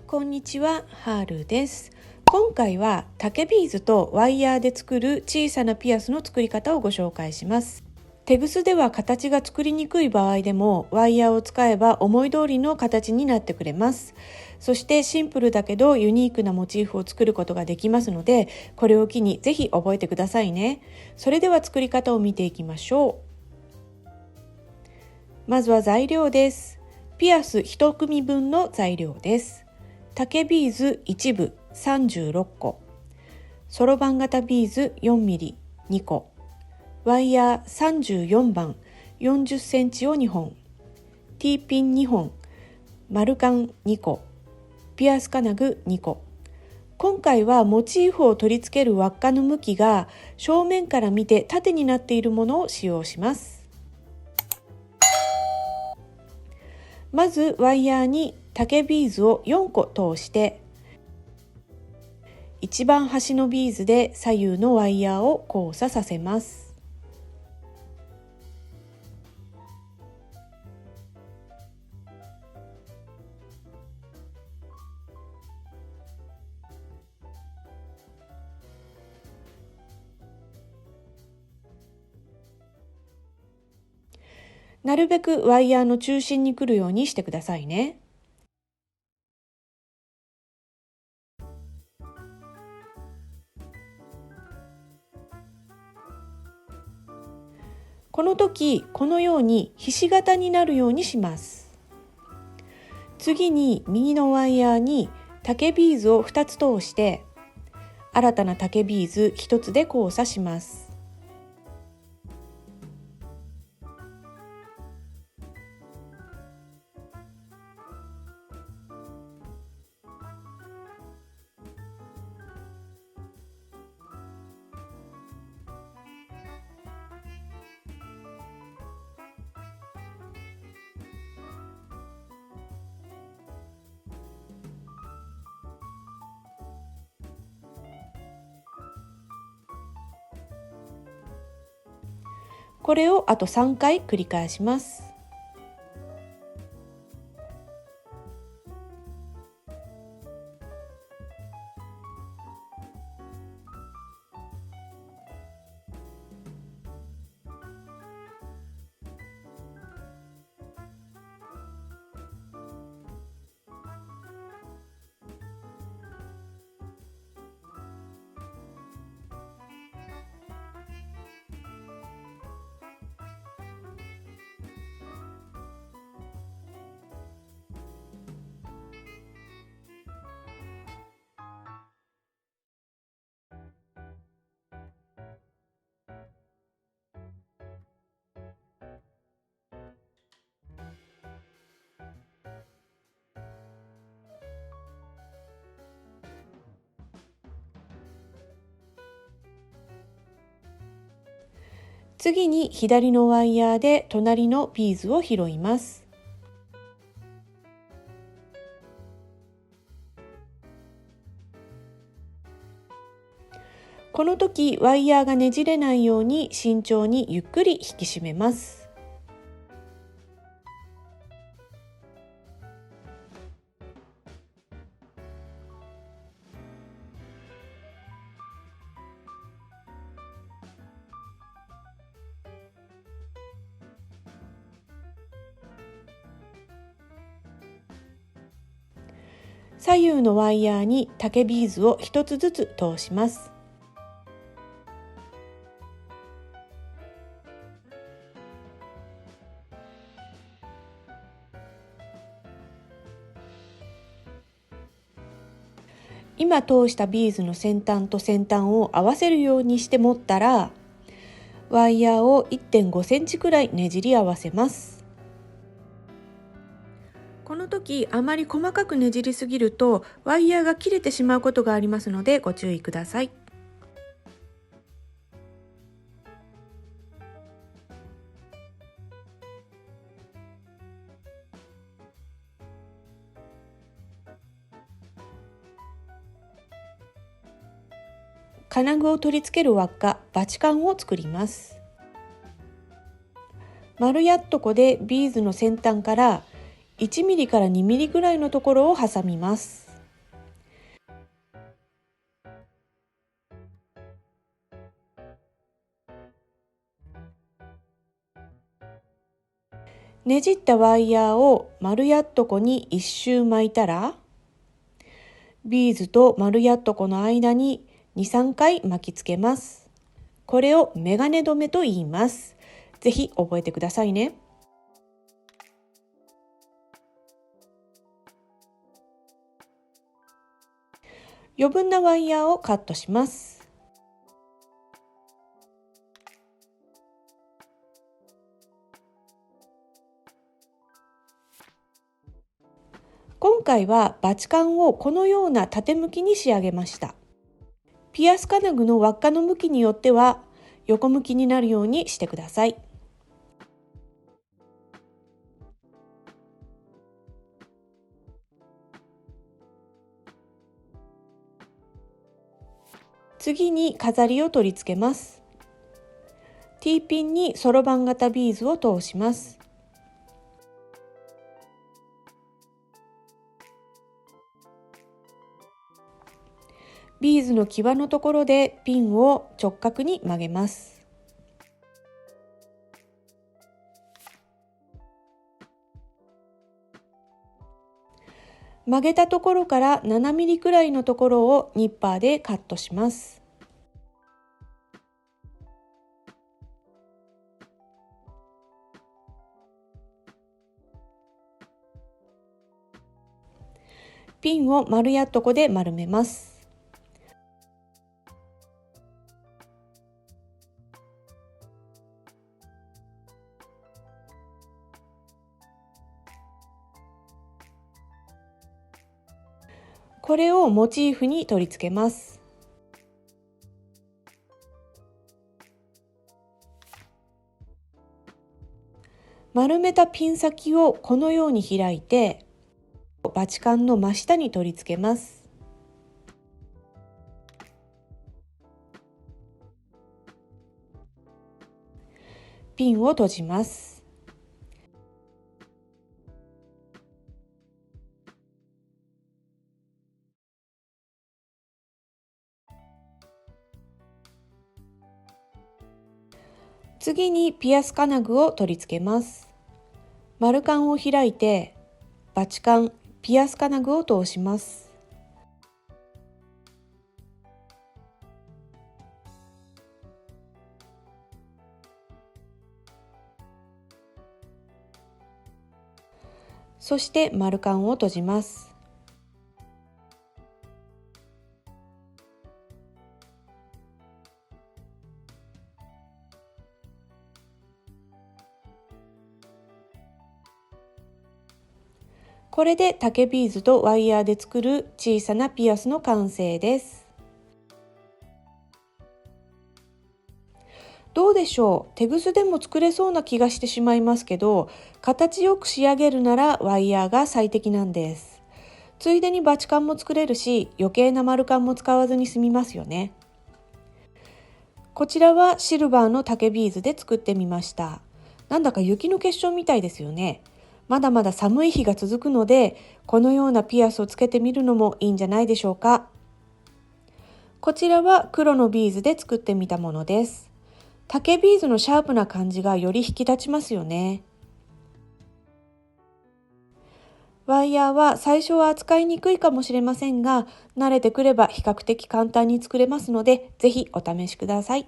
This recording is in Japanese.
こんにちは、ハールです。今回は竹ビーズとワイヤーで作る小さなピアスの作り方をご紹介します。テグスでは形が作りにくい場合でもワイヤーを使えば思い通りの形になってくれます。そしてシンプルだけどユニークなモチーフを作ることができますので、これを機にぜひ覚えてくださいね。それでは作り方を見ていきましょう。まずは材料です。ピアス1組分の材料です。竹ビーズ1部36個、そろばん型ビーズ 4mm2 個、ワイヤー34番40センチを2本、T ピン2本、丸カン2個、ピアス金具2個。今回はモチーフを取り付ける輪っかの向きが正面から見て縦になっているものを使用します。まずワイヤーに竹ビーズを4個通して、一番端のビーズで左右のワイヤーを交差させます。なるべくワイヤーの中心に来るようにしてくださいね。この時、このようにひし形になるようにします。次に右のワイヤーに竹ビーズを2つ通して、新たな竹ビーズ1つで交差します。これをあと3回繰り返します。次に左のワイヤーで隣のビーズを拾います。この時ワイヤーがねじれないように慎重にゆっくり引き締めます。左右のワイヤーに竹ビーズを1つずつ通します。今通したビーズの先端と先端を合わせるようにして持ったら、ワイヤーを 1.5 センチくらいねじり合わせます。この時あまり細かくねじりすぎるとワイヤーが切れてしまうことがありますのでご注意ください。金具を取り付ける輪っか、バチカンを作ります。丸やっとこでビーズの先端から1ミリから2ミリぐらいのところを挟みます。ねじったワイヤーを丸やっとこに一周巻いたら、ビーズと丸やっとこの間に2、3回巻きつけます。これをメガネ止めと言います。ぜひ覚えてくださいね。余分なワイヤーをカットします。今回はバチカンをこのような縦向きに仕上げました。ピアス金具の輪っかの向きによっては横向きになるようにしてください。次に飾りを取り付けます。T ピンにそろばん型ビーズを通します。ビーズの際のところでピンを直角に曲げます。曲げたところから7ミリくらいのところをニッパーでカットします。ピンを丸やっとこで丸めます。これをモチーフに取り付けます。丸めたピン先をこのように開いて、バチカンの真下に取り付けます。ピンを閉じます。次にピアス金具を取り付けます。丸カンを開いて、バチカン、ピアス金具を通します。そして丸カンを閉じます。これで竹ビーズとワイヤーで作る小さなピアスの完成です。どうでしょう？テグスでも作れそうな気がしてしまいますけど、形よく仕上げるならワイヤーが最適なんです。ついでにバチカンも作れるし、余計な丸カンも使わずに済みますよね。こちらはシルバーの竹ビーズで作ってみました。なんだか雪の結晶みたいですよね。まだまだ寒い日が続くので、このようなピアスをつけてみるのもいいんじゃないでしょうか。こちらは黒のビーズで作ってみたものです。竹ビーズのシャープな感じがより引き立ちますよね。ワイヤーは最初は扱いにくいかもしれませんが、慣れてくれば比較的簡単に作れますので、ぜひお試しください。